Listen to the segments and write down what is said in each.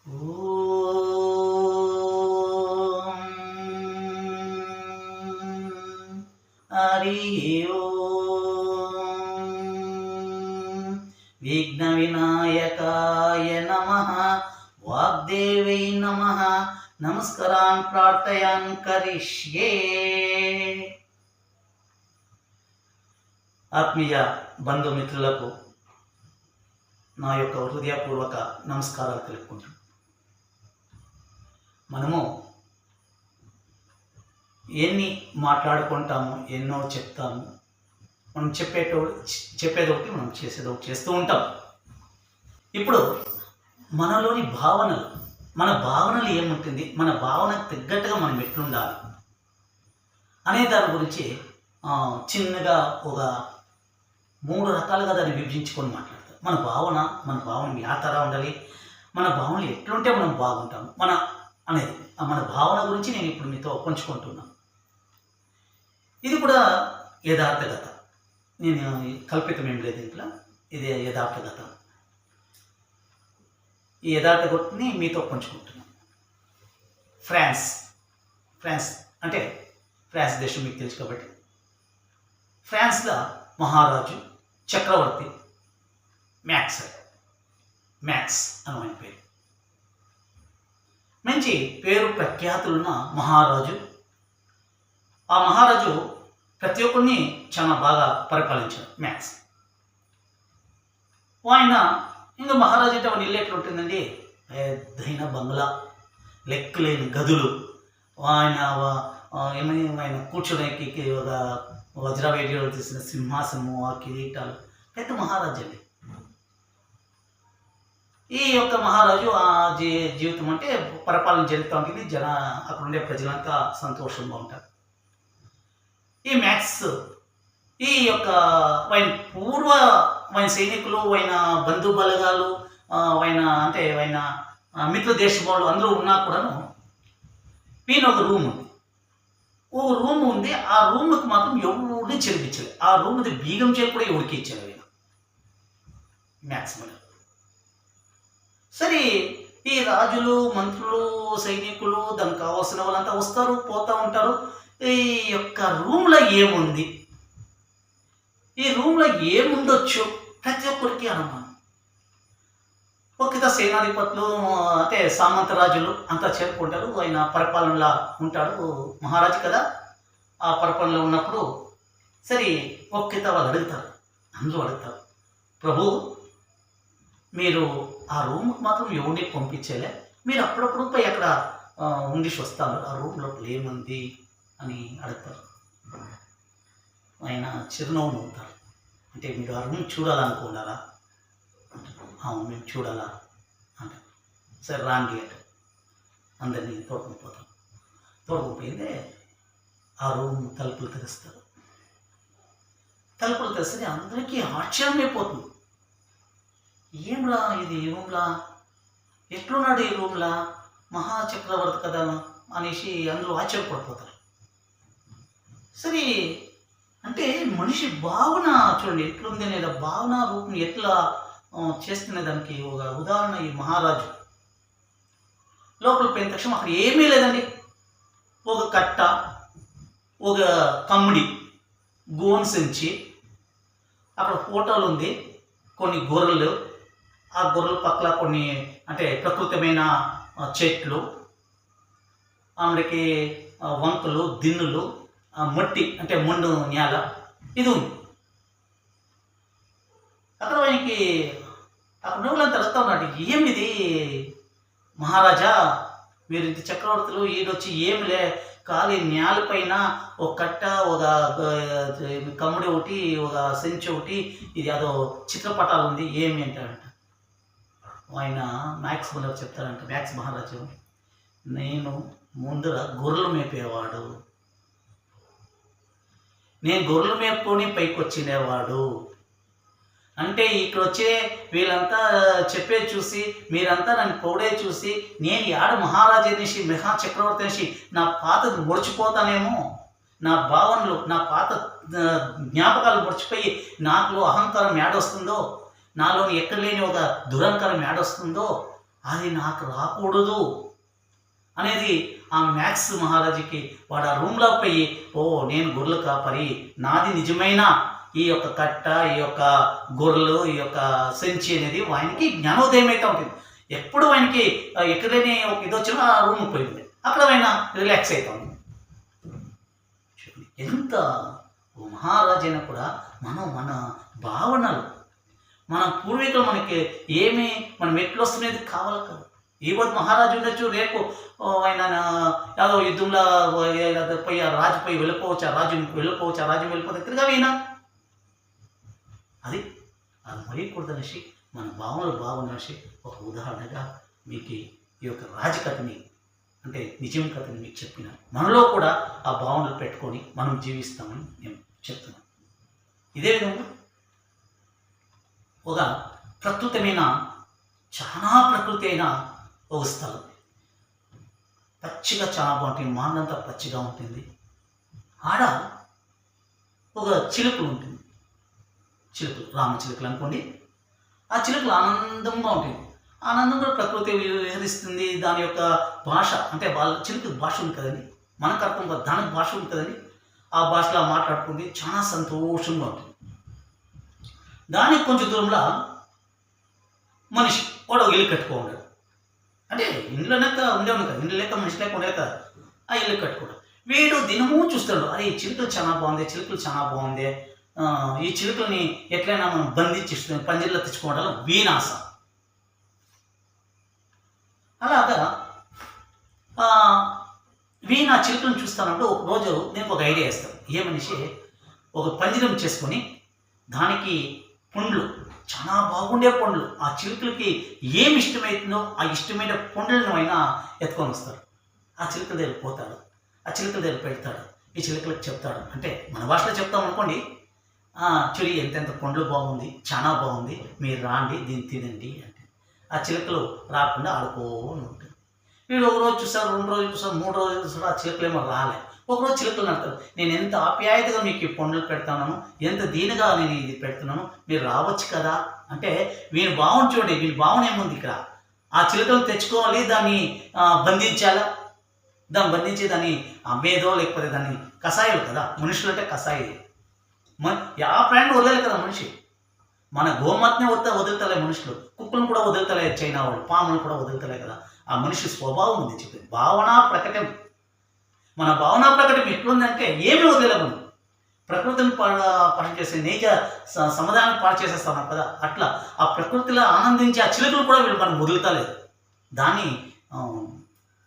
ఓం హరి ఓం విఘ్న వినాయకాయ నమః వాగ్దేవై నమః నమస్కారాన్ ప్రార్థయాన్ కరిష్యే. ఆత్మీయ బంధుమిత్రులకు నా యొక్క హృదయపూర్వక నమస్కారాలు తెలుపుకుంటాను. మనము ఎన్ని మాట్లాడుకుంటాము, ఎన్నో చెప్తాము. మనం చెప్పేది ఒకటి, మనం చేసేది ఒకటి చేస్తూ ఉంటాం. ఇప్పుడు మనలోని భావనలు, మన భావనలు ఏముంటుంది, మన భావనకు తగ్గట్టుగా మనం ఎట్లుండాలి అనే దాని గురించి చిన్నగా ఒక 3 రకాలుగా దాన్ని విభజించుకొని మాట్లాడతాం. మన భావన ఏ తర ఉండాలి, మన భావనలు ఎట్లుంటే మనం బాగుంటాము అనేది మన భావన గురించి నేను ఇప్పుడు మీతో పంచుకుంటున్నాను. ఇది కూడా యథార్థగత, నేను కల్పితం ఏం లేదు ఇంట్లో, ఇది యథార్థగత. ఈ యథార్థగతని మీతో పంచుకుంటున్నాను. ఫ్రాన్స్ అంటే ఫ్రాన్స్ దేశం మీకు తెలుసు కాబట్టి, ఫ్రాన్స్లో మహారాజు చక్రవర్తి మ్యాక్స్ అని ఆయన పేరు. మంచి పేరు ప్రఖ్యాతులున్న మహారాజు. ఆ మహారాజు ప్రతి ఒక్కరిని చాలా బాగా పరిపాలించాడు మ్యాక్స్. ఆయన ఇంకా మహారాజు అంటే ఆయన ఇల్లు ఎట్లా ఉంటుందండి, పెద్దైన బంగ్లా, లెక్కలేని గదులు, ఆయన కూర్చోడానికి ఒక వజ్రవేడిలో తీసిన సింహాసనము, ఆ కిరీటాలు, పెద్ద మహారాజు అండి. ఈ యొక్క మహారాజు ఆ జీవితం అంటే పరిపాలన జరుగుతూ ఉంటుంది. అక్కడ ఉండే ప్రజలంతా సంతోషంగా ఉంటారు. ఈ మ్యాక్స్ ఈ యొక్క ఆయన సైనికులు, ఆయన బంధు బలగాలు, ఆయన మిత్ర దేశం వాళ్ళు అందరూ ఉన్నా కూడాను ఈయన ఒక రూమ్ ఉంది. ఆ రూమ్కి మాత్రం ఎవరిని చెరిపించలేదు. ఆ రూమ్ది బీగం చేరు కూడా ఎవరికి ఇచ్చారు ఆయన మ్యాక్స్ మీద. సరే, ఈ రాజులు, మంత్రులు, సైనికులు, దానికి కావాల్సిన వాళ్ళంతా వస్తారు, పోతూ ఉంటారు. ఈ యొక్క రూమ్లో ఏముంది, ఈ రూమ్లో ఏముండొచ్చు ప్రతి ఒక్కరికి అనుమానం. ఒక్కిత సేనాధిపతులు అంటే సామంత రాజులు అంతా చేరుకుంటారు. ఆయన పరిపాలనలో ఉంటాడు, మహారాజు కదా. ఆ పరిపాలనలో ఉన్నప్పుడు సరే ఒక్కిత వాళ్ళు అందరూ అడుగుతారు, ప్రభు మీరు ఆ రూమ్కి మాత్రం ఎవరిని పంపించేలే, మీరు అప్పుడప్పుడు పోయి అక్కడ ఉండిసి వస్తారు, ఆ రూమ్ లోపల ఏముంది అని అడుగుతారు. ఆయన చిరునవ్వు నవ్వుతారు. అంటే మీరు ఆ రూమ్ చూడాలనుకున్నారా? మేము చూడాలా అంటారు. సరే రాండి అంటే అందరినీ తోడుకుపోయిందే. ఆ రూమ్ తలుపులు తెరుస్తారు. తలుపులు తెస్తే అందరికీ ఆశ్చర్యమైపోతుంది. ఏంలా ఇది, ఈ రూమ్లా ఎట్లున్నాడు, ఈ రూమ్లా మహాచక్రవర్తి కదా అనేసి అందరూ ఆశ్చర్యపడిపోతారు. సరే, అంటే మనిషి భావన చూడండి ఎట్లుంది అనేది, భావన రూపం ఎట్లా చేస్తునే దానికి ఒక ఉదాహరణ ఈ మహారాజు. లోపల పోయిన తక్షణం అక్కడ ఏమీ లేదండి. ఒక కట్ట, ఒక కమ్మిడి, గోన్ సంచి, అక్కడ ఫోటోలు ఉంది, కొన్ని గొర్రెలు, ఆ గొర్రెల పక్కల కొన్ని అంటే ప్రకృతమైన చెట్లు, ఆమెకి వంకలు, దిన్నులు, మట్టి అంటే మొండు నేల, ఇది ఉంది. అక్కడ ఆయనకి అక్కడ నువ్వులంతా అడుగుతా ఉన్నాడు, ఏమిది మహారాజా, మీరు ఇంత చక్రవర్తులు, ఈడొచ్చి ఏమిలే ఖాళీ నేలపైన ఒక కట్ట, ఒక కమ్ముడి ఒకటి, ఒక సంచి ఒకటి, ఇది అదో చిత్రపటాలు ఉంది, ఏమి అంటాడంట. ఆయన మ్యాక్స్ చెప్తాడంట, మ్యాక్స్ మహారాజు, నేను ముందర గొర్రెలు మేపేవాడు, నేను గొర్రెలు మేపుకొని పైకి వచ్చినేవాడు. అంటే ఇక్కడ వచ్చే వీళ్ళంతా చెప్పే చూసి, మీరంతా నన్ను పొగిడే చూసి, నేను యాడ మహారాజు అనేసి, మహా చక్రవర్తి అనేసి నా పాతది ముడిచిపోతానేమో, నా భావనలు, నా పాత జ్ఞాపకాలు ముడిచిపోయి నాకులో అహంకారం ఏడొస్తుందో, నాలోని ఎక్కడ లేని ఒక దురహంకారం ఏడొస్తుందో అది నాకు రాకూడదు అనేది ఆ మ్యాక్స్ మహారాజుకి వాడు ఆ రూమ్లో పోయి, ఓ నేను గొర్రెలు కాపరి, నాది నిజమైన ఈ యొక్క కట్ట, ఈ యొక్క గొర్రెలు, ఈ యొక్క సంచి అనేది ఆయనకి జ్ఞానోదయం అయితే ఉంటుంది. ఎప్పుడు ఆయనకి ఎక్కడైనా ఒక ఇది వచ్చినా ఆ రూమ్ పోయింది, అక్కడ ఆయన రిలాక్స్ అవుతాం. ఎంత మహారాజు అయినా కూడా మన భావనలు, మన పూర్వీకులు మనకి ఏమి మనం ఎట్లు వస్తున్నది కావాలి కదా. ఈరోజు మహారాజు ఉండొచ్చు, రేపు ఆయన ఏదో యుద్ధంలో పోయి ఆ రాజు పోయి వెళ్ళిపోవచ్చు, ఆ రాజు వెళ్ళిపోవచ్చు, ఆ రాజ్యం వెళ్ళిపోతే తిరిగా అయినా అది మరీకూడదనేసి మన భావనలు బాగుందనేసి ఒక ఉదాహరణగా మీకు ఈ యొక్క రాజకథని, అంటే నిజం కథని మీకు చెప్పిన, మనలో కూడా ఆ భావనలు పెట్టుకొని మనం జీవిస్తామని నేను చెప్తున్నాను. ఇదే విధంగా ఒక ప్రకృతమైన, చాలా ప్రకృతి అయిన ఒక స్థలం, పచ్చిగా చాలా బాగుంటుంది, మానంతా పచ్చిగా ఉంటుంది. ఆడ ఒక చిలుకలు ఉంటుంది, చిలుకలు, రామ చిలుకలు అనుకోండి. ఆ చిలుకలు ఆనందంగా ఉంటుంది, ఆనందం కూడా ప్రకృతి విహరిస్తుంది. దాని యొక్క భాష, అంటే వాళ్ళ చిలుక భాష ఉంది కదండి, మనకు అర్థం కాదు, దానికి భాష ఉంది కదండి. ఆ భాషలో మాట్లాడుకుంది, చాలా సంతోషంగా ఉంటుంది. దానికి కొంచెం దూరంలో మనిషి వాడు ఇల్లు కట్టుకోండి, అంటే ఇంట్లో ఉండేవాడు కదా, ఇంట్లో లేక మనిషి లేక ఉండేది కదా, ఆ ఇల్లు కట్టుకోవడం. వీడు దినము చూస్తాడు, అరే ఈ చిలుకలు చాలా బాగుంది, చిలుకలు చాలా బాగుంది, ఈ చిలుకల్ని ఎట్లయినా మనం బంధించి పంజర్లో తెచ్చుకోవడం వీనాశ. అలాగా వీణ ఆ చిలుకలను చూస్తానంటూ ఒక రోజు నేను ఒక ఐడియా ఇస్తాను. ఏమనిషి ఒక పంజరం చేసుకొని దానికి పండ్లు, చాలా బాగుండే పండ్లు, ఆ చిలుకలకి ఏమి ఇష్టమవుతుందో ఆ ఇష్టమైన పండ్లను అయినా ఎత్తుకొని వస్తారు. ఆ చిలుకల దగ్గర పోతాడు, ఆ చిలుకల దగ్గర పెడతాడు, ఈ చిలుకలకు చెప్తాడు, అంటే మన భాషలో చెప్తాం అనుకోండి, చూడి ఎంతెంత పండ్లు బాగుంది, చాలా బాగుంది, మీరు రాండి దీన్ని తినండి అంటే. ఆ చిలుకలు రాకుండా ఆడుకోని ఉంటుంది. వీడు ఒక రోజు చూస్తారు, 2 రోజులు చూస్తారు, 3 రోజులు చూస్తారు, ఆ చిలుకలు ఏమో రాలే. ఒకరోజు చిలుకలు నడతారు, నేను ఎంత ఆప్యాయతగా మీకు ఈ పండ్లు పెడతాను, ఎంత దీనిగా నేను ఇది పెడుతున్నాను, మీరు రావచ్చు కదా అంటే, వీని భావన చూడండి, వీని భావన ఏముంది ఇక్కడ, ఆ చిలుకలను తెచ్చుకోవాలి, దాన్ని బంధించాలా, దాన్ని బంధించి దాన్ని అమ్మేదో లేకపోతే దాన్ని కషాయాలు కదా, మనుషులు అంటే కషాయి, ఆ ప్రాణి వదలలేదు కదా మనిషి. మన గోమాతనే వదులుతలే మనుషులు, కుక్కలను కూడా వదులుతలే చైనా వాళ్ళు, పాములను కూడా వదులుతలే కదా. ఆ మనిషి స్వభావం ఉంది చెప్పింది, భావనా ప్రకటన. మన భావనా ప్రకటన ఎట్లుందంటే ఏమి వదిలేము, ప్రకృతిని పాడు చేసే సమాధానం పాడు చేసేస్తాం కదా, అట్లా ఆ ప్రకృతిలో ఆనందించి ఆ చిలుకలు కూడా వీళ్ళు మనం వదులుతలేదు, దాన్ని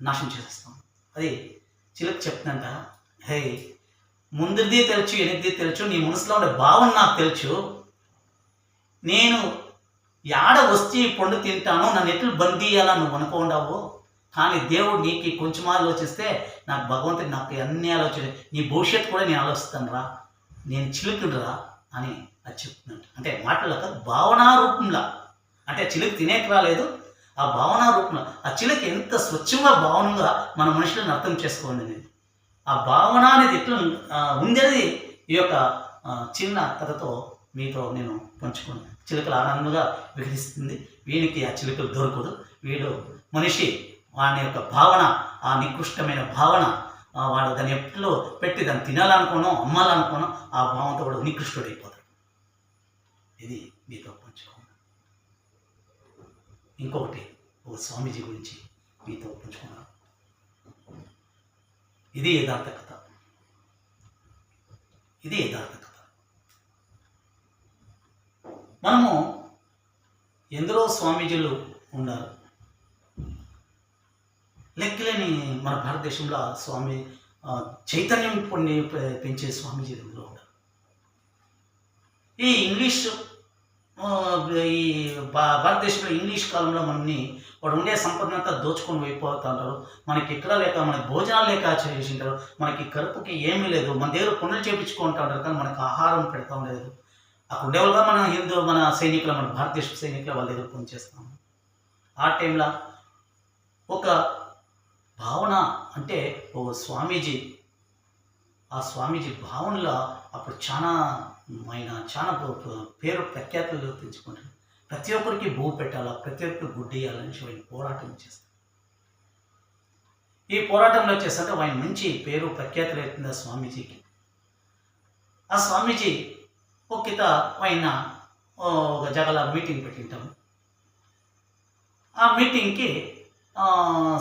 నాశనం చేసేస్తాం. అది చిలుక చెప్తుందంట, హే ముందుది తెలుసు, వెనక్ది తెలుసు, నీ మనసులో ఉండే భావన నాకు తెలుసు, నేను యాడ వస్తే పండు తింటాను, నన్ను ఎట్లు బందీయాలా నువ్వు అనుకోండావు, కానీ దేవుడు నీకు కొంచెం ఆలోచిస్తే నాకు భగవంతుడు నాకు అన్ని ఆలోచన, నీ భవిష్యత్తు కూడా నేను ఆలోచిస్తాను రా, నేను చిలుకుడురా అని అది చెప్తున్నాడు. అంటే మాటల భావనా రూపంలో, అంటే చిలుకు తినేకి రాలేదు, ఆ భావనా రూపంలో ఆ చిలుక ఎంత స్వచ్ఛంగా భావనంగా మన మనుషులను అర్థం చేసుకోండి అనేది, ఆ భావన అనేది ఎట్లా ఉంది అనేది ఈ యొక్క చిన్న కథతో మీతో నేను పంచుకున్నాను. చిలుకలు ఆనందంగా విహరిస్తుంది, వీనికి ఆ చిలుకలు దొరకదు, వీడు మనిషి వాని యొక్క భావన, ఆ నికృష్టమైన భావన, వాడు దాన్ని ఎట్లో పెట్టి దాన్ని తినాలనుకోనో అమ్మాలనుకోనో ఆ భావంతో వాడు నికృష్టుడైపోతాడు. ఇది మీతో పంచుకున్నాను. ఇంకొకటి ఒక స్వామీజీ గురించి మీతో పంచుకున్నాను. ఇది యథార్థ కథ, ఇది యథార్థ కథ. మనము ఎందరో స్వామీజీలు ఉన్నారు, లెక్కలేని మన భారతదేశంలో స్వామి చైతన్యం పెంచే స్వామీజీలు ఉన్నారు. ఈ ఇంగ్లీష్, ఈ భారతదేశంలో ఇంగ్లీష్ కాలంలో మనని వాడు ఉండే సంపదనంతా దోచుకొని వెళ్ళిపోతూ ఉంటారు, మనకి ఎక్కడ లేక, మనకి భోజనాలు లేక చేసింటారు, మనకి కడుపుకి ఏమీ లేదు, మన దగ్గర పనులు చేయించుకుంటూ ఉంటారు కానీ మనకు ఆహారం పెడతాం లేదు. అక్కడ ఉండేవాళ్ళుగా మన సైనికులు, మన భారతదేశ సైనికులు వాళ్ళ దగ్గర పని చేస్తాము. ఆ టైంలో ఒక భావన అంటే ఒక స్వామీజీ, ఆ స్వామీజీ భావనలో అప్పుడు చాలా ఆయన చాలా పేరు ప్రఖ్యాతులు తెచ్చుకుంటారు. ప్రతి ఒక్కరికి భూ పెట్టాలా, ప్రతి ఒక్కరికి గుడ్డ ఇవ్వాలని ఆయన పోరాటం చేస్తారు. ఈ పోరాటంలో చేస్తుంటే ఆయన మంచి పేరు ప్రఖ్యాతులు అవుతుంది ఆ స్వామీజీకి. ఆ స్వామీజీ ఒక్కిత ఆయన ఒక జగల మీటింగ్ పెట్టింటాము. ఆ మీటింగ్కి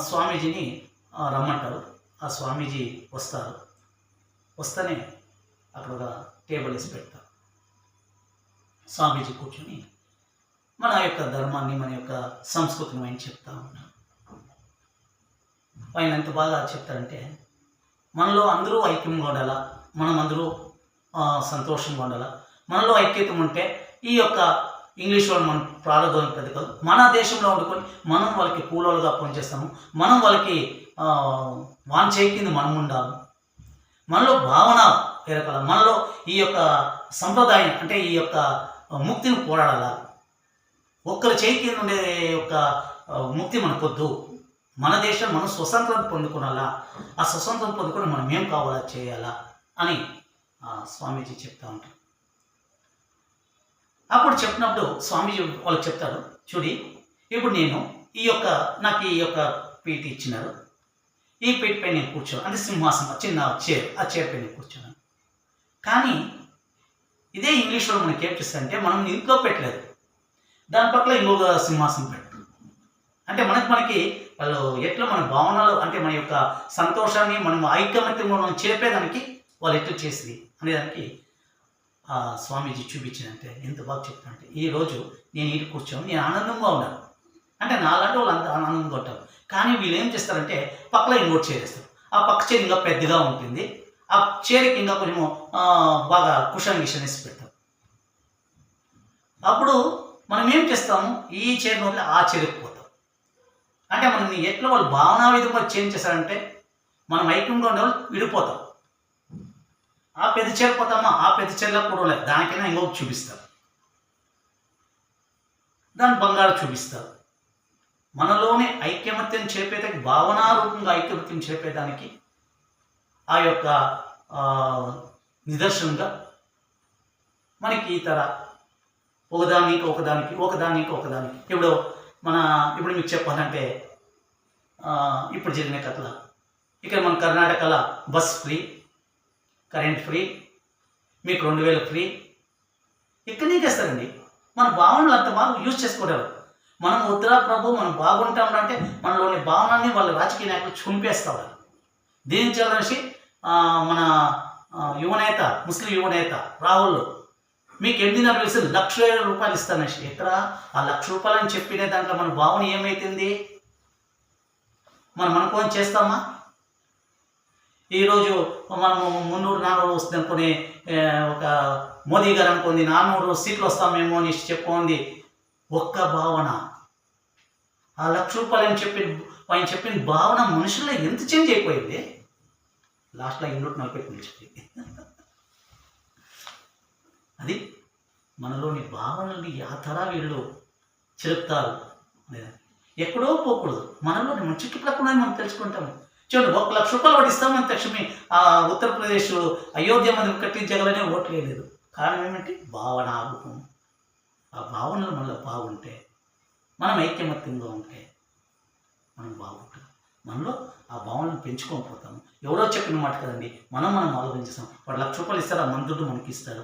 స్వామీజీని రమ్మంటారు. ఆ స్వామీజీ వస్తారు. వస్తేనే అక్కడ ఒక టేబుల్ వేసి పెడతారు. స్వామీజీ కూర్చొని మన యొక్క ధర్మాన్ని, మన యొక్క సంస్కృతిని ఆయన చెప్తా ఉంటారు. ఆయన ఎంత బాగా చెప్తారంటే, మనలో అందరూ ఐక్యంగా ఉండాలా, మనం అందరూ సంతోషంగా ఉండాలా. మనలో ఐక్యత ఉంటే ఈ యొక్క ఇంగ్లీష్ వాళ్ళు మనం ప్రారంభం పెద్ద కాదు. మన దేశంలో వండుకొని మనం వాళ్ళకి కూలోలుగా పనిచేస్తాము. మనం వాళ్ళకి వాంఛే కింద మనం ఉండాలి. మనలో భావన పెరగాల. మనలో ఈ యొక్క సంప్రదాయం అంటే ఈ యొక్క ముక్తిని పోరాడాల. ఒక్కరి చేయి కింద ఉండే యొక్క ముక్తి మనకొద్దు. మన దేశం మనం స్వతంత్రం పొందుకోవాలా. ఆ స్వతంత్రం పొందుకొని మనం ఏం కావాలా చేయాలా అని స్వామీజీ చెప్తా ఉంటారు. అప్పుడు చెప్పినప్పుడు స్వామీజీ వాళ్ళకి చెప్తాడు, చూడి ఇప్పుడు నేను నాకు ఈ యొక్క పీట ఇచ్చినారు. ఈ పీట పై నేను కూర్చోను, అంటే సింహాసనం చిన్న చైర్, ఆ చైర్ పై నేను కూర్చోను. కానీ ఇదే ఇంగ్లీష్లో మనకి ఏం చేస్తారంటే, మనం ఇంట్లో పెట్టలేదు, దాని పక్కన ఇంకొక సింహాసనం పెట్టు. అంటే మనకి వాళ్ళు ఎట్లా మన భావనలు అంటే మన యొక్క సంతోషాన్ని మనం ఐకమత్యంగా మనం చేపేదానికి వాళ్ళు ఎట్లా చేసింది అనేదానికి ఆ స్వామీజీ చూపించిందంటే ఎంత బాగా చెప్తానంటే, ఈరోజు నేను ఇంటికి కూర్చొని నేను ఆనందంగా ఉన్నాను అంటే నాలాంటి వాళ్ళు అంత ఆనందంగా ఉంటారు. కానీ వీళ్ళు ఏం చేస్తారంటే పక్కన ఇంకోటి చేరేస్తారు. ఆ పక్క చైర్ ఇంకా పెద్దగా ఉంటుంది. ఆ చైర్కి ఇంకా కొంచెం బాగా కుషన్ వేసి పెడతాం. అప్పుడు మనం ఏం చేస్తాము, ఈ చైర్ వదిలి ఆ చైర్కి పోతాం. అంటే మనం ఎట్లా వాళ్ళు భావనా విధంగా చేంజ్ చేస్తారంటే మనం ఐక్యంగా ఉండే వాళ్ళు విడిపోతాం. ఆ పెద్ద చీర పోతామా, ఆ పెద్ద చీరలో కూడా లేదు, దానికైనా ఇంకొక చూపిస్తారు, దాని బంగారు చూపిస్తారు. మనలోనే ఐక్యమత్యం చేపేదానికి, భావనారూపంగా ఐక్యమత్యం చేపేదానికి ఆ యొక్క నిదర్శనంగా మనకి ఇతర ఒకదానికి ఇప్పుడు మీకు చెప్పాలంటే ఇప్పుడు జరిగిన కథల ఇక్కడ మన కర్ణాటకలో బస్ ఫ్రీ, కరెంట్ ఫ్రీ, మీకు 2000 ఫ్రీ. ఇక్కడనే చేస్తారండి. మన భావనలు అంత బాగా యూజ్ చేసుకోవడం. మనం వద్దురా ప్రభు మనం బాగుంటాం అంటే మనలోని భావనని వాళ్ళ రాజకీయ నాయకులు చుంపేస్తారు. దీని చేసి మన యువనేత, ముస్లిం యువనేత రాహుల్ మీకు 8.5 వేలు 1,00,000 రూపాయలు ఇస్తానేసి, ఎక్కడ ఆ 1,00,000 రూపాయలు అని చెప్పిన దాంట్లో మన భావన ఏమైతుంది? మనం అనుకోని చేస్తామా? ఈరోజు మనము 300-400 వస్తుంది అనుకుని ఒక మోదీ గారు అనుకుంది 400 సీట్లు వస్తామేమో అని చెప్పుకుంది. ఒక్క భావన ఆ 1,00,000 రూపాయలు ఆయన చెప్పిన భావన మనుషుల్లో ఎంత చేంజ్ అయిపోయింది. లాస్ట్లో 240 నిలిచిపోయింది. అది మనలోని భావనల్ని యాతర వీళ్ళు చెలుపుతారు. ఎక్కడో పోకూడదు, మనలోని మన చుట్టుపక్కల మనం తెలుసుకుంటాము. చూడండి, 1,00,000 రూపాయలు వాడు ఇస్తామని తక్షణమే ఉత్తరప్రదేశ్ అయోధ్య మందిరం కట్టించగలనే ఓట్లు వేయలేదు. కారణం ఏమంటే భావనారూపం. ఆ భావనలు మనలో బాగుంటే, మనం ఐక్యమత్యంగా ఉంటే మనం బాగుంటాం. మనలో ఆ భావనను పెంచుకోకపోతాము. ఎవరో చెప్పిన మాట కదండి, మనం ఆలోచించేస్తాం. వాడు 1,00,000 రూపాయలు ఇస్తారా, మన దుడ్డు మనకి ఇస్తారు.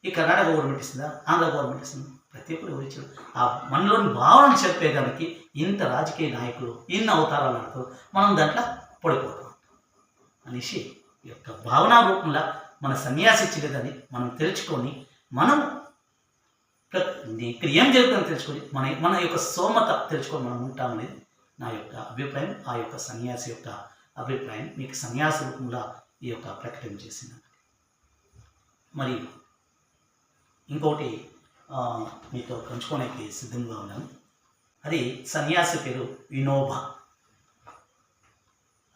ఈ కర్ణాటక గవర్నమెంట్ ఇస్తుందా, ఆంధ్ర గవర్నమెంట్ ఇస్తుంది, ప్రతి ఒక్కరు ఎవరు ఇచ్చారు? ఆ మనలోని భావనను చెప్పేదానికి ఇంత రాజకీయ నాయకులు ఇన్ని అవతారాలు ఆడుతూ మనం దాంట్లో పడిపోతాం అనేసి ఈ యొక్క భావనా రూపంలో మన సన్యాసి ఇచ్చేదని మనం తెలుసుకొని, మనం ఇక్కడ ఏం జరుగుతుందో తెలుసుకొని మన యొక్క సోమత తెలుసుకొని మనం ఉంటామనేది నా యొక్క అభిప్రాయం. ఆ యొక్క సన్యాసి యొక్క అభిప్రాయం మీకు సన్యాసి రూపంలో ఈ యొక్క ప్రకటన చేసింది. మరి ఇంకొకటి మీతో పంచుకోవడానికి సిద్ధంగా ఉన్నాను. అది సన్యాసి పేరు వినోబా.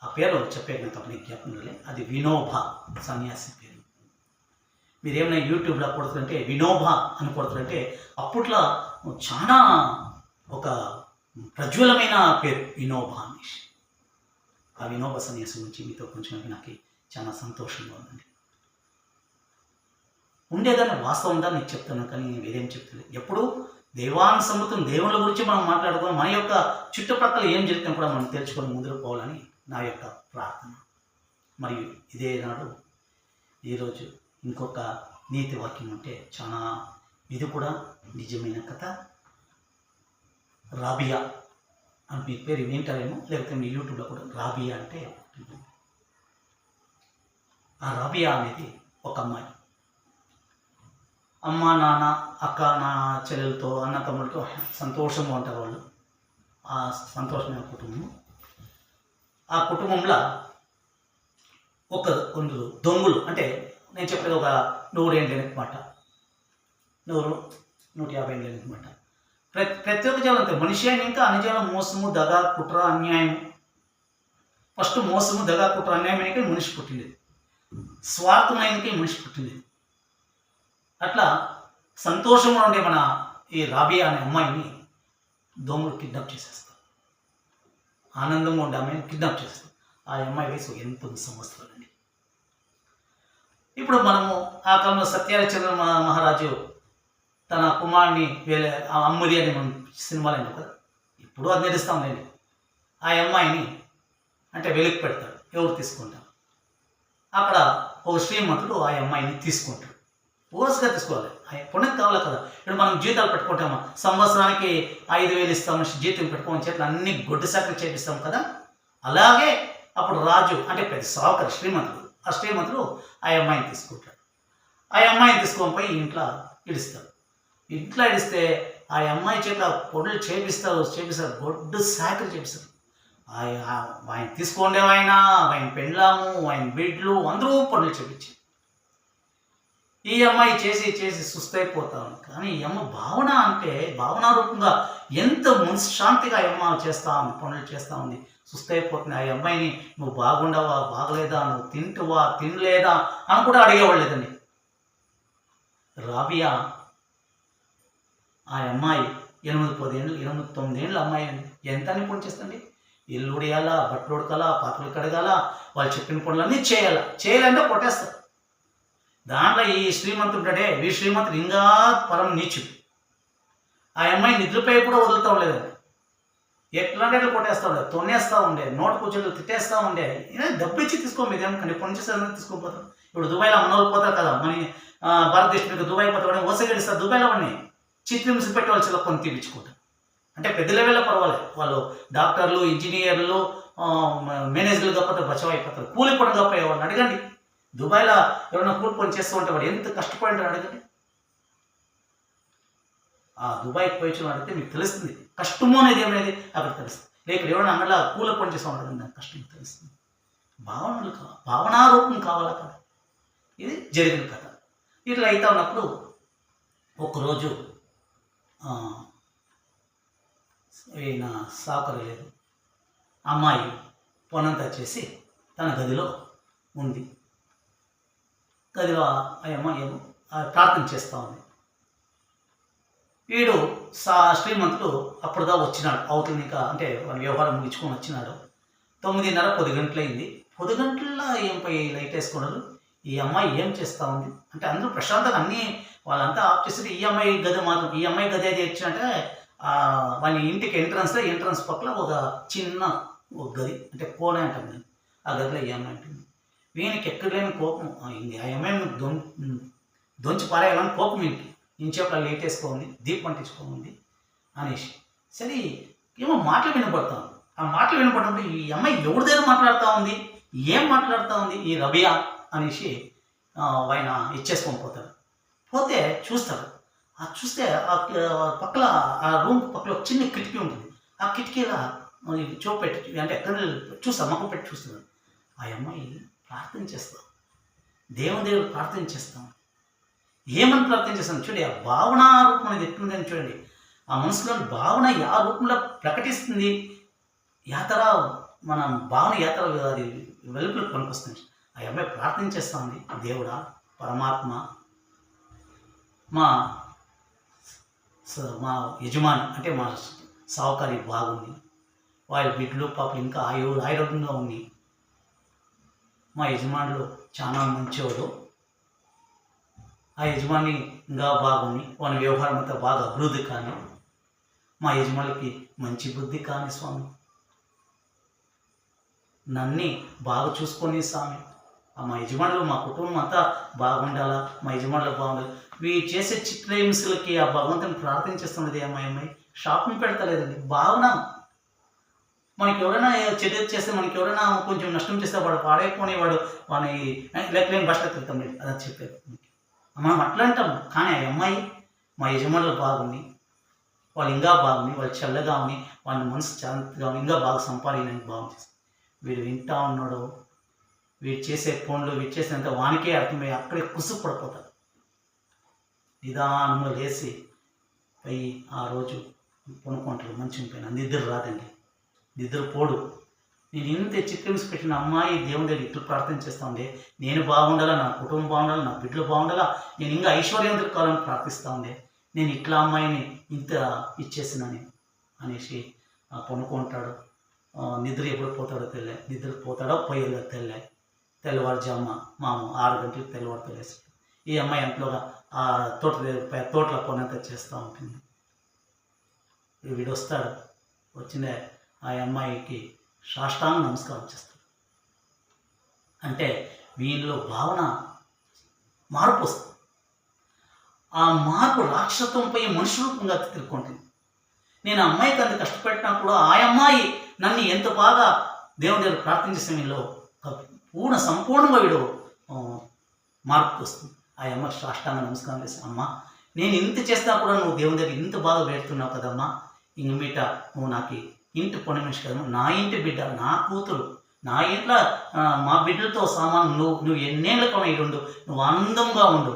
ఆ పేరు చెప్పేది నాకు అప్పుడు జ్ఞాపకం. అది వినోబా సన్యాసి పేరు. మీరు ఏమైనా యూట్యూబ్లో కొడుతుంటే వినోబా అని కొడుతుంటే అప్పట్లో చాలా ఒక ప్రజ్వలమైన పేరు వినోబా అనేసి. ఆ వినోబా సన్యాసి గురించి మీతో కొంచెం నాకు చాలా సంతోషంగా ఉందండి. ఉండేదాన్ని వాస్తవం ఉందా నీకు చెప్తాను, కానీ నేను వేరేం చెప్తలేదు. ఎప్పుడూ దైవానుసమ్మతం దేవుళ్ళ గురించి మనం మాట్లాడుకోవాలి. మన యొక్క చుట్టుపక్కల ఏం జరుగుతుందో కూడా మనం తెలుసుకొని ముందుకు పోవాలని నా యొక్క ప్రార్థన. మరియు ఇదే నాడు ఈరోజు ఇంకొక నీతి వాక్యం అంటే చాలా, ఇది కూడా నిజమైన కథ. రాబియా అని మీ పేరు వింటారేమో, లేకపోతే మీ యూట్యూబ్లో కూడా రాబియా అంటే. ఆ రాబియా అనేది ఒక అమ్మాయి. అమ్మ, నాన్న, అక్క, నా చెల్లెలతో, అన్న తమ్ములతో సంతోషంగా ఉంటారు వాళ్ళు. ఆ సంతోషమైన కుటుంబం. ఆ కుటుంబంలో కొందరు దొంగలు, అంటే నేను చెప్పేది ఒక 100 ఏళ్ళ మాట, 100-150 ఏళ్ళ మాట. ప్రతి ఒక్క జీవం అంతే. మనిషి అయిన ఇంకా అన్ని జీవాలు మోసము, దగ, కుట్ర, అన్యాయం. ఫస్ట్ మోసము, దగ, కుట్ర, అన్యాయం అయినకే మనిషి పుట్టిండేది. స్వార్థమైనకే మనిషి పుట్టిండేది. అట్లా సంతోషంగా ఉండే మన ఈ రాబియా అనే అమ్మాయిని దొంగలు కిడ్నాప్ చేసేస్తారు. ఆనందంగా ఉండే అమ్మాయిని కిడ్నాప్ చేస్తారు. ఆ అమ్మాయి వయసు 8 సంవత్సరాలండి. ఇప్పుడు మనము ఆ కాలంలో సత్యహరిశ్చంద్ర మహారాజు తన కుమారుని ఆ అమ్ముడి అని మనం సినిమాలు అంటాం కదా, ఇప్పుడు అది నడుస్తాంలేండి. ఆ అమ్మాయిని అంటే వెలికి పెడతాడు. ఎవరు తీసుకుంటారు? అక్కడ ఒక శ్రీమంతుడు ఆ అమ్మాయిని తీసుకుంటాడు. ఓర్స్గా తీసుకోవాలి. పుణ్యం కావాలి కదా. ఇప్పుడు మనం జీతాలు పెట్టుకుంటాము, సంవత్సరానికి 5,000 ఇస్తాము, జీతం పెట్టుకోమని చేతులు అన్ని గొడ్డు సాకరి చేపిస్తాం కదా. అలాగే అప్పుడు రాజు అంటే పెద్ద సాకరి శ్రీమంతుడు, ఆ శ్రీమంతుడు ఆ అమ్మాయిని తీసుకుంటాడు. ఆ అమ్మాయిని తీసుకొని పోయి ఇంట్లో ఇడుస్తాడు. ఇంట్లో ఇడిస్తే ఆ అమ్మాయి చేత పొడులు చేపిస్తారు, గొడ్డు సాకరి చేపిస్తారు. ఆయన తీసుకోండే ఆయన పెండ్లాము, ఆయన బిడ్లు అందరూ పొడులు చేపించి ఈ అమ్మాయి చేసి సుస్తైపోతాను. కానీ ఈ అమ్మ భావన అంటే భావనారూపంగా ఎంత మనశ్శాంతిగా ఆ అమ్మ చేస్తా ఉంది, పనులు చేస్తూ ఉంది. సుస్తైపోతుంది. ఆ అమ్మాయిని నువ్వు బాగుండవా, బాగలేదా, నువ్వు తింటువా, తినలేదా అని కూడా అడిగేవాళ్ళు లేదండి. రాబియా ఆ అమ్మాయి 8-10 ఏళ్ళు, 8-9 ఏళ్ళ అమ్మాయి అండి. ఎంత అని పని చేస్తుంది? ఇల్లు ఉడియాలా, బట్టలు ఉడకాలా, పాత్రలు కడగాల, వాళ్ళు చెప్పిన పనులన్నీ చేయాలంటే కొట్టేస్తారు. దాంట్లో ఈ శ్రీమంతుడే, ఈ శ్రీమంతుడు ఇంకా పరం నీచుడు. ఆ అమ్మాయి నిద్రపోయి కూడా వదులుతూ ఉండలేదండి. ఎట్లా అంటే ఎట్లా కొట్టేస్తూ ఉండేది, తొన్నేస్తూ ఉండేది, నోటు కూర్చొని తిట్టేస్తూ ఉండేది. డబ్బు ఇచ్చి తీసుకోండి, ఇదేమో పని చేసేది తీసుకొని పోతారు. ఇప్పుడు దుబాయ్లో మనోళ్ళు పోతారు కదా, మన భారతదేశం దుబాయ్ పోతారు, వసగడిస్తారు. దుబాయ్లో అవన్నీ చిత్రహింస పెట్టి వాళ్ళు చాలా కొన్ని తీపించుకుంటారు. అంటే పెద్ద లెవెల్లో పర్వాలేదు, వాళ్ళు డాక్టర్లు, ఇంజనీర్లు, మేనేజర్లు కాకపోతే బచావ్ అయిపోతారు. కూలి పని కాకపోయే వాళ్ళని అడగండి. దుబాయ్లో ఎవరైనా కూలి పని చేస్తూ ఉంటే వాడు ఎంత కష్టపడి అడగండి. ఆ దుబాయ్కి పోయి అడిగితే మీకు తెలుస్తుంది కష్టము అనేది ఏమనేది అక్కడ తెలుస్తుంది. లేక ఎవరైనా అంగడిలో కూలి పని చేస్తూ ఉంటారు, దాని కష్టం తెలుస్తుంది. భావనలు భావనారూపం కావాలా కదా. ఇది జరిగిన కథ. ఇట్లా అయితే ఉన్నప్పుడు ఒకరోజు ఈయన సాకరు లేదు, అమ్మాయి పనంతా చేసి తన గదిలో ఉంది. గదిలో ఆ అమ్మాయి ఏమో ప్రార్థన చేస్తూ ఉంది. వీడు శ్రీమంతుడు అప్పుడుదా వచ్చినాడు అవతల, ఇంకా అంటే వ్యవహారం ముగించుకొని వచ్చినాడు. 9:30-10 గంటలైంది. 10 గంటల్లో ఏం పై లైట్ వేసుకున్నారు. ఈ అమ్మాయి ఏం చేస్తూ ఉంది అంటే అందరూ ప్రశాంతంగా అన్నీ వాళ్ళంతా ఆఫ్ చేసి ఈ అమ్మాయి గది మాత్రం, ఈ అమ్మాయి గది అయితే ఇచ్చినట్టే వాళ్ళ ఇంటికి ఎంట్రన్స్ పక్కన ఒక చిన్న గది అంటే కోణ అంటుంది. ఆ గదిలో ఈ అమ్మాయి ఉంటుంది. వీనికి ఎక్కడ లేని కోపం, ఆ అమ్మాయిని దొంచి పారేయాలని కోపం ఇంచేపు లేట్ వేసుకోండి, దీపం అంటించుకోండి అనేసి. సరే ఏమో మాటలు వినపడతాం. ఆ మాటలు వినపడినప్పుడు ఈ అమ్మాయి ఎవరి దగ్గర మాట్లాడుతూ ఉంది, ఏం మాట్లాడుతూ ఉంది ఈ రబియా అనేసి ఆయన ఇచ్చేసుకొని పోతాడు. పోతే చూస్తాడు. చూస్తే ఆ పక్కల ఆ రూమ్ పక్కల ఒక చిన్న కిటికీ ఉంటుంది. ఆ కిటికీలో చూపెట్టి అంటే ఎక్కడ చూస్తాను మక్క పెట్టి చూస్తున్నాడు. ఆ అమ్మాయి ప్రార్థన చేస్తాం, దేవుని ప్రార్థన చేస్తాం. ఏమని ప్రార్థన చేస్తాను చూడండి. ఆ భావన రూపం అనేది ఎట్లుందని చూడండి. ఆ మనసులోని భావన ఆ రూపంలో ప్రకటిస్తుంది. యాతర మన భావన యాతర అది వెలుపులకు పనికొస్తుంది. ఆ అమ్మాయి ప్రార్థన చేస్తూ ఉంది. దేవుడా, పరమాత్మ, మా యజమాని అంటే మా సావుకారి బాగుంది, వాళ్ళ బిడ్డలు పాపలు ఇంకా ఆరోగ్యంగా ఉంది, మా యజమానులు చాలా మంచివాడు, ఆ యజమాని ఇంకా బాగుండి వాని వ్యవహారం అంతా బాగా అభివృద్ధి కానీ, మా యజమానికి మంచి బుద్ధి కానీ స్వామి, నన్ని బాగా చూసుకొని స్వామి, మా యజమానులు మా కుటుంబం అంతా బాగుండాలా, మా యజమానులు బాగుండాలి. వీళ్ళు చేసే చిత్రహింసలకి ఆ భగవంతుని ప్రార్థించేస్తున్నది అమ్మాయి షాపింగ్ పెడతలేదండి. భావన మనకి ఎవరైనా చెడు చేస్తే, మనకి ఎవరైనా కొంచెం నష్టం చేస్తే వాడు పాడైపోయి వాడు వాని లేకపోతే బస్టకు వెళ్తాం అదని చెప్పారు. మనం అట్లా అంటాం. కానీ ఆ అమ్మాయి మా యజమానులు బాగుంది, వాళ్ళు ఇంకా బాగుంది, వాళ్ళు చల్లగా ఉంది, వాళ్ళ మనసు శాంతిగా ఉంది, ఇంకా బాగా సంపాదించడానికి బాగుంది. వీడు వింటా ఉన్నాడు, వీడు చేసే ఫోన్లు వీడు చేసినంత వానికే అర్థమయ్యి అక్కడే కుసుకు పడిపోతాడు. నిదానంగా లేచి పోయి ఆ రోజు కొనుక్కుంటారు. మంచి పైన నిద్ర రాదండి, నిద్ర పోడు. నేను ఇంత చిత్రహింస పెట్టిన అమ్మాయి దేవుని దగ్గర ఇట్లు ప్రార్థన చేస్తా ఉండే, నేను బాగుండాలా, నా కుటుంబం బాగుండాలా, నా బిడ్డలు బాగుండాలా, నేను ఇంకా ఐశ్వర్యవంతులు కావాలని ప్రార్థిస్తూ ఉండే, నేను ఇట్లా అమ్మాయిని ఇంత ఇచ్చేసినని అనేసి కొనుక్కుంటాడు. నిద్ర ఎప్పుడు పోతాడో తెల్లే, నిద్ర పోతాడో పోయేదో తెల్లవారుజామ మాము 6 గంటలకు తెల్లవారుతో లేసి ఈ అమ్మాయి ఎంతలోగా ఆ తోటలో పనంతా చేస్తూ ఉంటుంది. వీడు వస్తాడు, వచ్చిన ఆ అమ్మాయికి సాష్టాంగ నమస్కారం చేస్తాడు. అంటే వీళ్ళలో భావన మార్పు వస్తుంది. ఆ మార్పు రాక్షసత్వంపై మనుషు రూపంగా తిరుగుకుంటుంది. నేను అమ్మాయికి అంత కష్టపెట్టినప్పుడు ఆ అమ్మాయి నన్ను ఎంత బాగా దేవుని దగ్గర ప్రార్థించే సమయంలో సంపూర్ణంగా వీడు మార్పు వస్తుంది. ఆ అమ్మ సాష్టాంగ నమస్కారం చేసి, అమ్మ నేను ఇంత చేస్తా కూడా నువ్వు దేవుని దగ్గర ఇంత బాగా వేడుతున్నావు కదమ్మా, ఇంక మీట నువ్వు నాకు ఇంటి పని మనిషి కదమ్మా, నా ఇంటి బిడ్డ, నా కూతురు, నా ఇంట్లో మా బిడ్డలతో సామాను, నువ్వు ఎన్నేళ్ళకన్నా ఇడుండు, నువ్వు ఆనందంగా ఉండు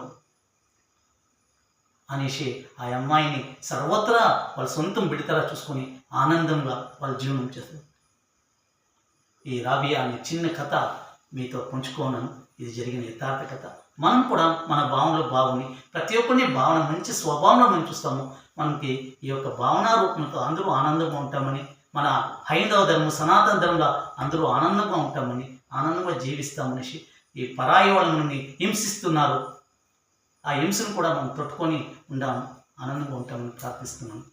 అనేసి ఆ అమ్మాయిని సర్వత్రా వాళ్ళ సొంతం బిడ్డతరా చూసుకొని ఆనందంగా వాళ్ళ జీవనం చేస్తారు. ఈ రాబియా అనే చిన్న కథ మీతో పంచుకోనను. ఇది జరిగిన యథార్థ కథ. మనం కూడా మన భావనలో బాగుంది, ప్రతి ఒక్కరిని భావన మంచి స్వభావంలో మనం చూస్తాము. మనకి ఈ యొక్క భావనా రూపంతో అందరూ ఆనందంగా ఉంటామని, మన హైందవ ధర్మం సనాతన ధర్మంలో అందరూ ఆనందంగా ఉంటామని, ఆనందంగా జీవిస్తామనేసి ఈ పరాయి వాళ్ళని హింసిస్తున్నారు, ఆ హింసను కూడా మనం తట్టుకొని ఆనందంగా ఉంటామని ప్రార్థిస్తున్నాను.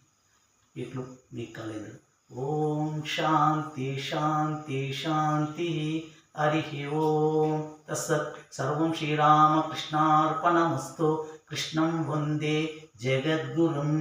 ఇట్లు మీ కలేంద్రుడు. ఓం శాంతి శాంతి శాంతి. హరి ఓం తత్సత్. సర్వం శ్రీరామకృష్ణార్పణమస్తు. కృష్ణం వందే జగద్గురుం.